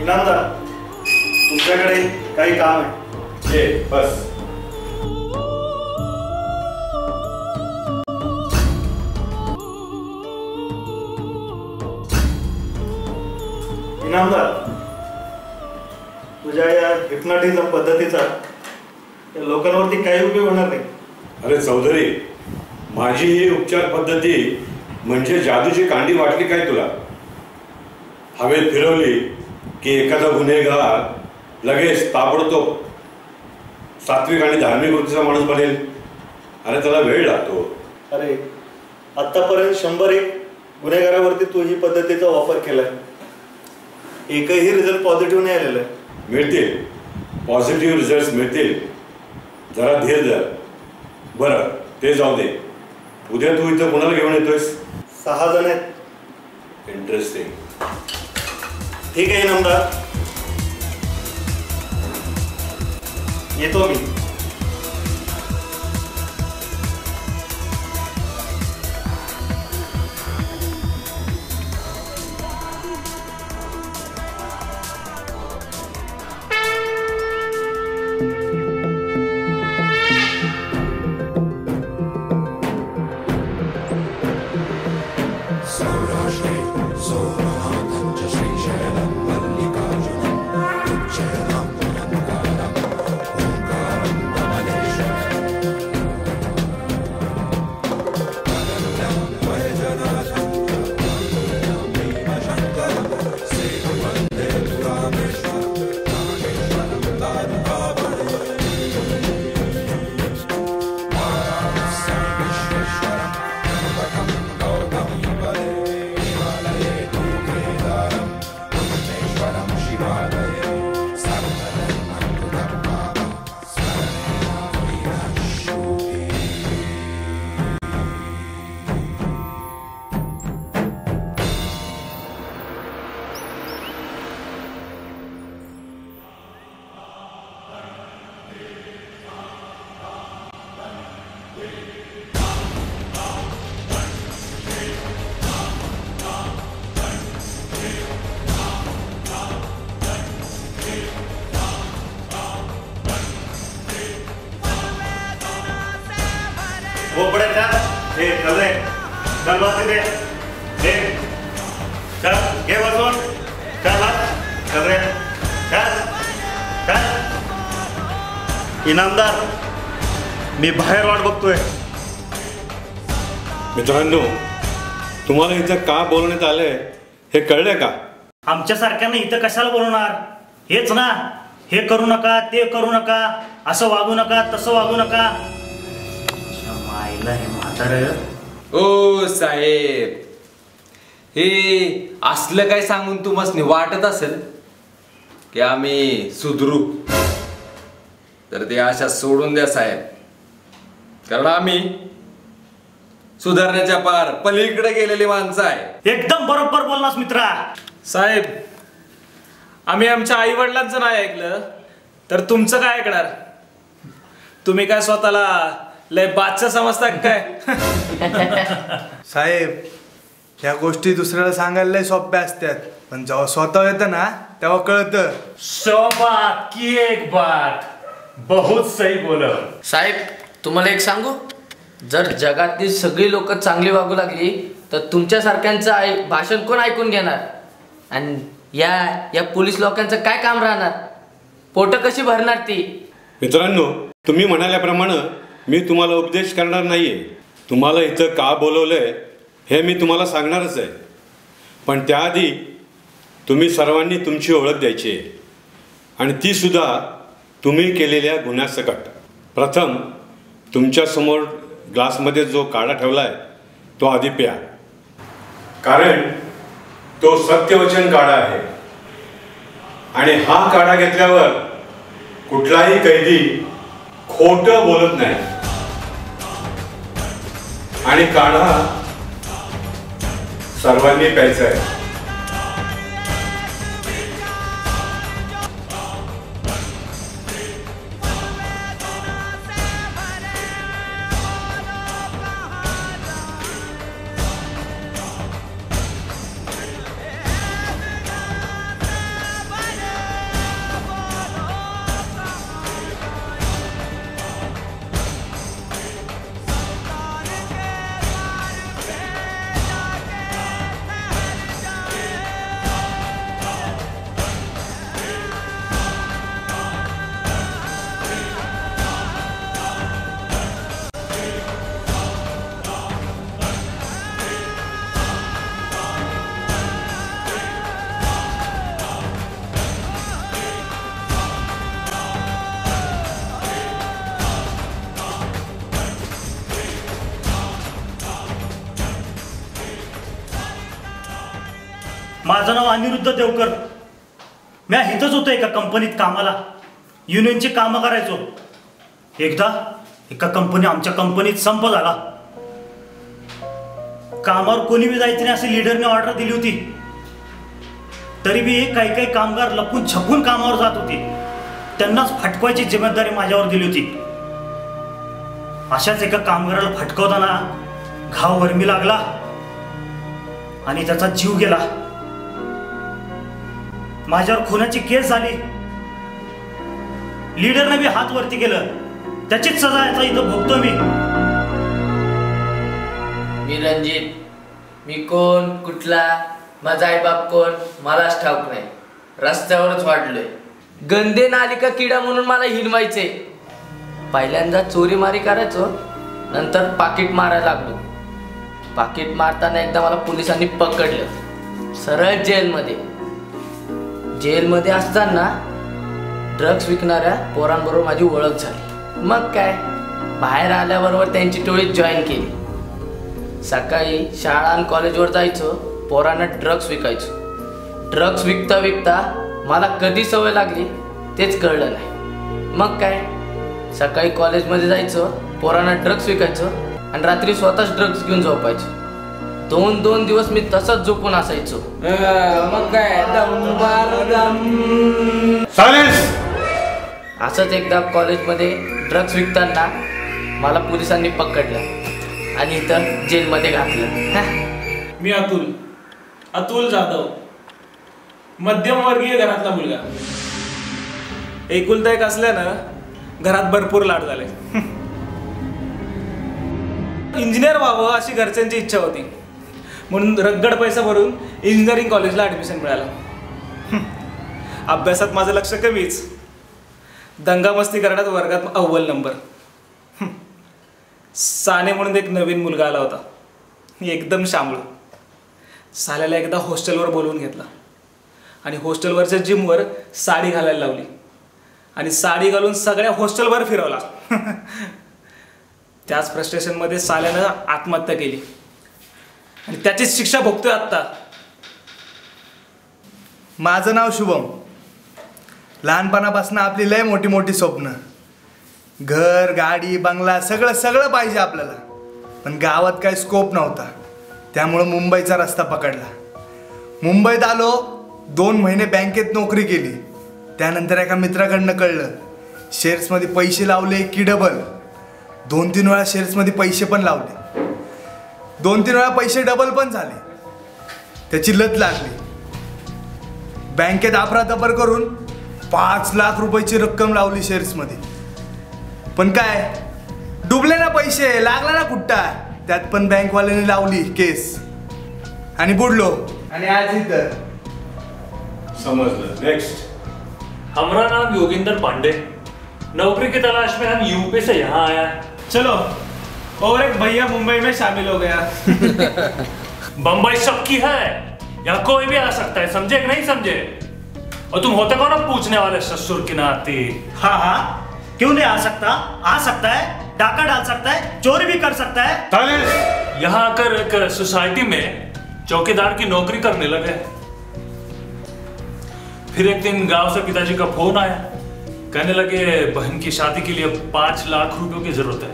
इनामदार, तुमच्याकडे काही काम आहे. ये बस. इनामदार, तुझ्या या हिप्नॉटिझम पद्धतीचा या लोकांवरती काही उपयोग होणार नाही. अरे चौधरी, माझी ही उपचार पद्धती म्हणजे जादूची कांडी वाटली काय तुला? हवेत फिरवली की एखादा गुन्हेगार लगेच ताबडतोब सात्विक आणि धार्मिक वृत्तीचा माणूस बनेल? अरे त्याला वेळ लागतो. अरे आतापर्यंत 101 गुन्हेगारावरती तू ही पद्धतीचा वापर केलाय, एकही रिझल्ट पॉझिटिव्ह नाही आलेला आहे. मिळतील, पॉझिटिव्ह रिझल्ट मिळतील. जरा धीर धर. बरं ते जाऊ दे, उद्या तू इथं कोणाला घेऊन येतोयस? 6 जण आहेत. इंटरेस्टिंग. ठीक आहे इनामदार, येतो मी. इनामदार, मी बाहेर वाट बघतोय. मित्रांनो, तुम्हाला इथं का बोलवण्यात आलंय हे कळलंय का? आमच्यासारख्यांना इथं कशाला बोलवणार? हेच ना, हे करू नका, ते करू नका, असं वागू नका, तसं वागू नका. मायला हे म्हातारं. ओ साहेब, हे असलं काय सांगून तुम्हाला वाटत असेल की आम्ही सुधरू, तर ते आशा सोडून द्या साहेब. कारण आम्ही सुधारण्याच्या पार पलीकडे गेलेली माणसं आहे. एकदम बरोबर बोललास मित्रा. साहेब, आम्ही आमच्या आई वडिलांचं नाही ऐकलं तर तुमचं काय ऐकणार? तुम्ही काय स्वतःला लय बादशाह समजता काय? साहेब, ह्या गोष्टी दुसऱ्याला सांगायला लय सोप्या असतात, पण जेव्हा स्वतः येतं ना तेव्हा कळतं. 100 बात की एक बात, बहुत सही बोल. साहेब, तुम्हाला एक सांगू, जर जगातली सगळी लोक चांगली वागू लागली तर तुमच्यासारख्यांचं भाषण कोण ऐकून घेणार? आणि या पोलीस लोकांचं काय काम राहणार? पोट कशी भरणार ती? मित्रांनो, तुम्ही म्हणाल्याप्रमाणे मी तुम्हाला उपदेश करणार नाहीये. तुम्हाला इथं का बोलवलंय हे मी तुम्हाला सांगणारच आहे. पण त्याआधी तुम्ही सर्वांनी तुमची ओळख द्यायची आहे, आणि ती सुद्धा तुम्ही केलेल्या गुन्ह्यासकट. प्रथम तुमच्यासमोर ग्लासमध्ये जो काढा ठेवला आहे तो आधी प्या, कारण तो सत्यवचन काढा आहे. आणि हा काढा घेतल्यावर कुठलाही कैदी खोटं बोलत नाही. आणि काढा सर्वांनी प्यायचा आहे. माझं नाव अनिरुद्ध देवकर. मी इथंच होतो एका कंपनीत कामाला, युनियनची कामं करायचो. एकदा एका आमच्या कंपनीत संप झाला. कामावर कोणी बी जायचं नाही अशी लीडरने ऑर्डर दिली होती. तरी बी काही कामगार लपून छपून कामावर जात होते. त्यांनाच फटकवायची जबाबदारी माझ्यावर दिली होती. अशाच एका कामगाराला फटकवताना घाव वरमी लागला आणि त्याचा जीव गेला. माझ्यावर खुनाची केस झाली. लीडरने बी हात वरती केलं. त्याचीच सजा याचा इथं भोगतो मी. मी रणजित. मी कोण, कुठला, माझा आईबाप कोण मलाच ठाऊक नाही. रस्त्यावरच वाढलोय. गंदे नालिका किडा म्हणून मला हिनवायचे. पहिल्यांदा चोरी मारी करायचो, नंतर पाकिट मारायला लागलो. पाकिट मारताना एकदा मला पोलिसांनी पकडलं, सरळ जेलमध्ये. जेलमध्ये असताना ड्रग्स विकणाऱ्या पोरांबरोबर माझी ओळख झाली. मग काय, बाहेर आल्याबरोबर त्यांची टोळी जॉईन केली. सकाळी शाळा आणि कॉलेजवर जायचो, पोरांना ड्रग्स विकायचो. ड्रग्स विकता विकता मला कधी सवय लागली तेच कळलं नाही. मग काय, सकाळी कॉलेजमध्ये जायचो, पोरांना ड्रग्स विकायचो आणि रात्री स्वतःच ड्रग्स घेऊन झोपायचो. 2 दिवस मी तसंच झोपून असायचो. मग काय असंच एकदा कॉलेजमध्ये ड्रग्स विकताना मला पोलिसांनी पकडलं आणि इथं जेलमध्ये घातलं. मी अतुल जाधव, मध्यमवर्गीय घरातला मुलगा. एकुलता एक असल्यानं घरात भरपूर लाड झाले. इंजिनियर व्हावं अशी घरच्यांची इच्छा होती, म्हणून रगड पैसा भरून इंजिनिअरिंग कॉलेजला ॲडमिशन मिळालं. अभ्यासात माझं लक्ष कमीच, दंगामस्ती करण्यात वर्गात अव्वल नंबर. साने म्हणून एक नवीन मुलगा आला होता, एकदम शांबळ. साल्याला एकदा हॉस्टेलवर बोलवून घेतला आणि हॉस्टेलवरच्या जिमवर साडी घालायला लावली आणि साडी घालून सगळ्या हॉस्टेलवर फिरवला. त्याच फ्रस्ट्रेशनमध्ये साल्यानं आत्महत्या केली आणि त्याचीच शिक्षा भोगतोय आत्ता. माझं नाव शुभम. लहानपणापासून आपली लय मोठी मोठी स्वप्न, घर, गाडी, बंगला सगळं पाहिजे आपल्याला. पण गावात काही स्कोप नव्हता, त्यामुळं मुंबईचा रस्ता पकडला. मुंबईत आलो, 2 महिने बँकेत नोकरी केली. त्यानंतर एका मित्राकडनं कळलं शेअर्समध्ये पैसे लावले की डबल. 2-3 वेळा शेअर्समध्ये पैसे पण लावले, 2-3 वेळा पैसे डबल पण झाले. त्याची लत लागली. बँकेत अफरातफर करून 5 लाख रुपयाची रक्कम लावली शेअर्समध्ये. पण काय, डुबले ना पैसे, लागला ना कुट्टा. त्यात पण बँकवाल्यांनी लावली केस आणि बुडलो. आणि आज इथं. समझलं. नेक्स्ट. हमारा नाम योगिंदर पांडे, नौकरी की तलाश में हम यूपी से यहाँ आया. चलो, और एक भैया मुंबई में शामिल हो गया. बम्बई सबकी है, यहाँ कोई भी आ सकता है, समझे कि नहीं समझे? और तुम होते कौन पूछने वाले ससुर की नाती? हाँ, क्यों नहीं आ सकता है, डाका डाल सकता है, चोरी भी कर सकता है. यहाँ आकर एक सोसाइटी में चौकीदार की नौकरी करने लगे. फिर एक दिन गांव से पिताजी का फोन आया, कहने लगे बहन की शादी के लिए 5 लाख रुपयों की जरूरत है.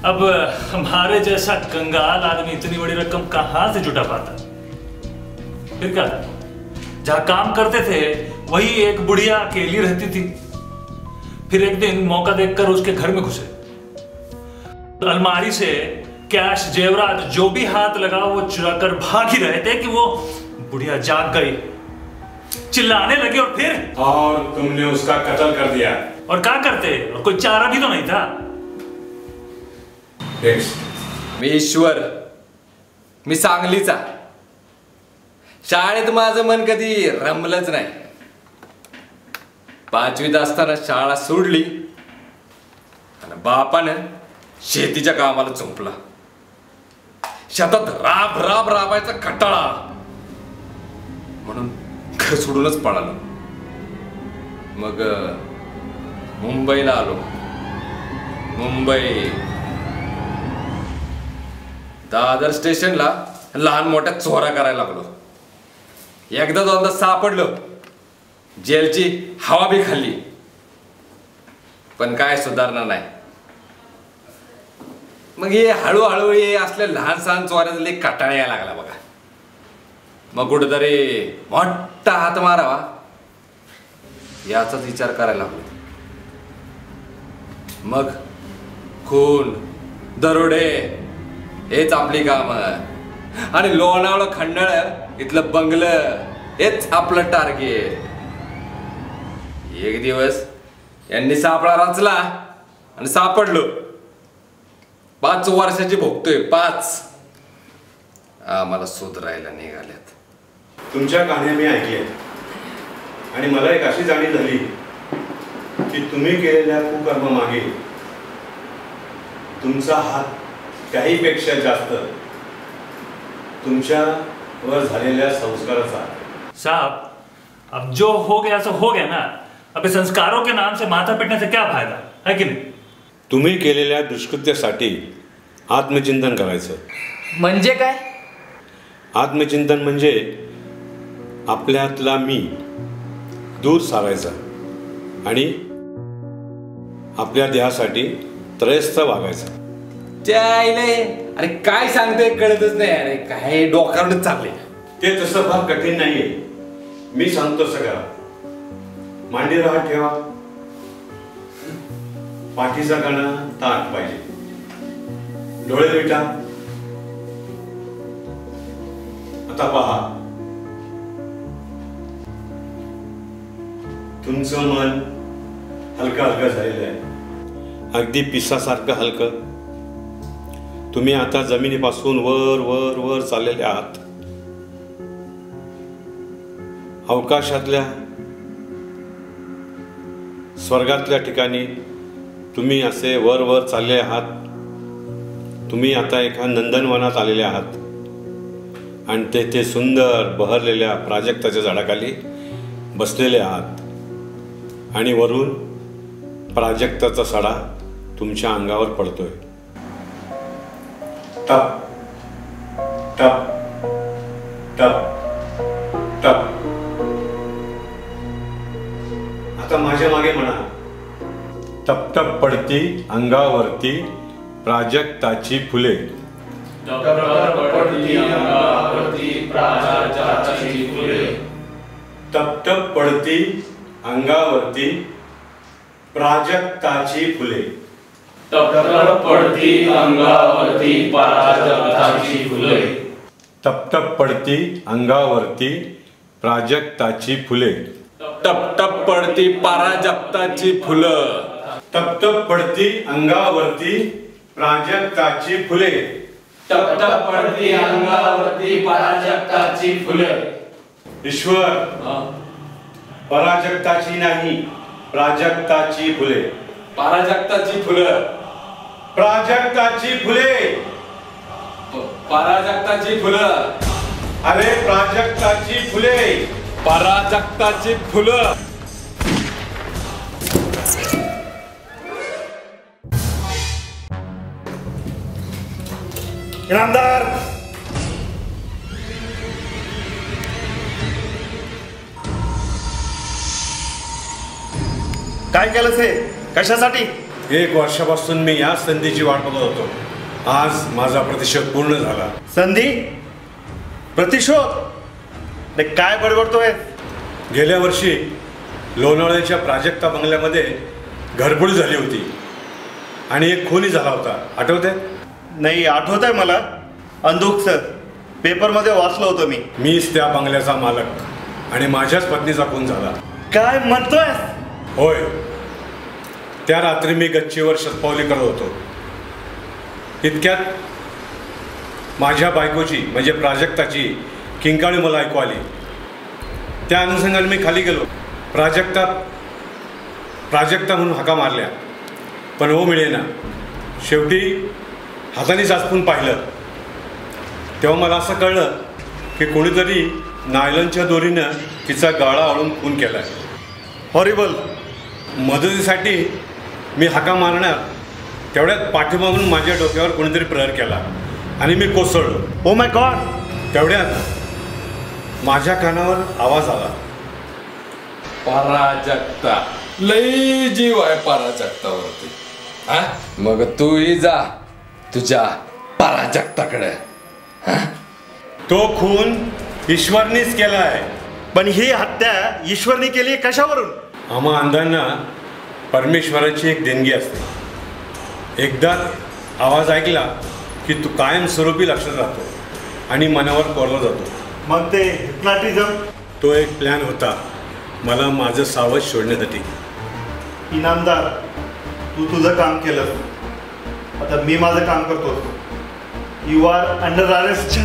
अब हमारे जैसा कंगाल आदमी इतनी बड़ी रकम कहां से जुटा पाता? फिर क्या था, जहां काम करते थे वही एक बुढ़िया अकेली रहती थी. फिर एक दिन मौका देखकर उसके घर में घुसे. अलमारी से कैश, जेवरात जो भी हाथ लगा वो चुरा कर भाग ही रहे थे कि वो बुढ़िया जाग गई, चिल्लाने लगी और तुमने उसका कत्ल कर दिया. और क्या करते, और कोई चारा भी तो नहीं था. मी ईश्वर, मी सांगलीचा. शाळेत माझं मन कधी रमलंच नाही. 5वीत असताना शाळा सोडली आणि बापानं शेतीच्या कामाला झोपला. शेतात राब राबायचा कंटाळा, म्हणून घर सोडूनच पळालो. मग मुंबईला आलो. मुंबई दादर स्टेशनला लहान मोठ्या चोऱ्या करायला लागलो. एकदा दोनदा सापडलं, जेलची हवा बी खाल्ली, पण काय सुधारणा नाही. मग हे हळूहळू हे असल्या लहान सहान चोऱ्यातले कटाळा यायला लागला बघा. मग कुठेतरी मोठा हात मारावा याचाच विचार करायला लागलो. मग खून, दरोडे हेच आपली काम, आणि लोणावळा खंडाळ इथलं बंगलं हेच आपलं टार्गेट. एक दिवस यांनी सापळा रचला आणि सापडलो. 5 वर्षाची भोगतोय, 5. आम्हाला सुधारायला निघाल्यात. तुमच्या कहाण्या मी ऐकल्या आणि मला एक अशी जाणीव झाली की तुम्ही केलेल्या कुकर्मामागे तुमचा हात काहीपेक्षा जास्त तुमच्यावर झालेल्या संस्काराचा. साहब, अब जो हो गया सो हो गया ना. अब संस्कारों के नाम से माथा पीटने से क्या फायदा है की नाही? तुम्ही केलेल्या दुष्कृत्यासाठी आत्मचिंतन करायचं. म्हणजे काय? आत्मचिंतन म्हणजे आपल्यातला मी दूर सारायचा आणि आपल्या देहासाठी त्रयस्थ वागायचा. अरे काय सांगते कळतच नाही. अरे काय डोक्यावरच चालले. ते तसं फार कठीण नाहीये. मी सांगतो सगळं. मांडीवर हात ठेवा, पाठीचा कणा ताठ पाहिजे, डोळे मिटा. आता पहा, तुमचं मन हलकं हलकं झालेलं आहे, अगदी पिसासारखं हलकं. तुम्ही आता जमिनीपासून वर वर वर चाललेले आहात. अवकाशातल्या स्वर्गातल्या ठिकाणी तुम्ही असे वर वर चालले आहात. तुम्ही आता एका नंदनवनात आलेले आहात आणि तेथे सुंदर बहरलेल्या प्राजक्ताच्या झाडाखाली बसलेले आहात आणि वरून प्राजक्ताचा सडा तुमच्या अंगावर पडतोय. टप टप टप टप. आता माझ्या मागे म्हणा, टप टप पडती अंगावरती प्राजक्ताची फुले. टप टप पडती अंगावरती प्राजक्ताची फुले. टप टप पडती अंगावरती प्राजक्ताची फुले. टप टप पडती अंगावरती प्राजक्ताची फुले. टप टप पडती अंगावरती प्राजक्ताची फुले. टप टप पडती प्राजक्ताची फुलं. टप टप पडती अंगावरती प्राजक्ताची फुले. टप टप पडती अंगावरती प्राजक्ताची फुले. ईश्वर, पराजक्ताची नाही, प्राजक्ताची फुले. प्राजक्ताची फुलं. प्राजक्ताची फुले. प्राजक्ताची फुलं. अरे प्राजक्ताची फुले. प्राजक्ताची फुलं. इनामदार, काय केलंस हे? कशासाठी? 1 वर्षापासून मी या संधीची वाट बघत होतो. आज माझा प्रतिशोध पूर्ण झाला. संधी? प्रतिशोध? काय बडबडतोय? गेल्या वर्षी लोणावळ्याच्या प्राजक्ता बंगल्यामध्ये घरफोड झाली होती आणि एक खूनही झाला होता. आठवते? नाही, आठवत आहे मला. अंधुक सर, पेपरमध्ये वाचलं होतं मी. मीच त्या बंगल्याचा मालक आणि माझ्याच पत्नीचा खून झाला. काय म्हणतोय? होय. त्या रात्री मी गच्चीवर शतपावली करत होतो. इतक्यात माझ्या बायकोची म्हणजे प्राजक्ताची किंकाळी मला ऐकू आली. त्या अनुषंगाने मी खाली गेलो. प्राजक्ता म्हणून हाका मारल्या, पण हो मिळेना. शेवटी हाताने चाचपून पाहिलं तेव्हा मला असं कळलं की कोणीतरी नायलनच्या दोरीनं तिचा गाळा आळून खून केला आहे. हॉरिबल. मदतीसाठी मी हाका मारणार तेवढ्यात पाठीमागून माझ्या डोक्यावर कोणीतरी प्रहार केला आणि मी कोसळलो. Oh my God. तेवढ्यात माझ्या कानावर आवाज आला. पराजक्ता लई जीव आहे पराजक्तावरती. हा मग तूही जा तुझ्या पराजक्ताकडे. तो खून ईश्वरनीच केला आहे. पण ही हत्या ईश्वरनी केली कशावरून? आम्हा अंधांना परमेश्वराची एक देणगी असते. एकदा आवाज ऐकला की तू कायमस्वरूपी लक्षात राहतो आणि मनावर कोरला जातो. मग ते हिप्नॉटिझम? तो एक प्लॅन होता मला माझं सावध सोडण्यासाठी. इनामदार, तू तुझं काम केलं, आता मी माझं काम करतो. You are under arrest.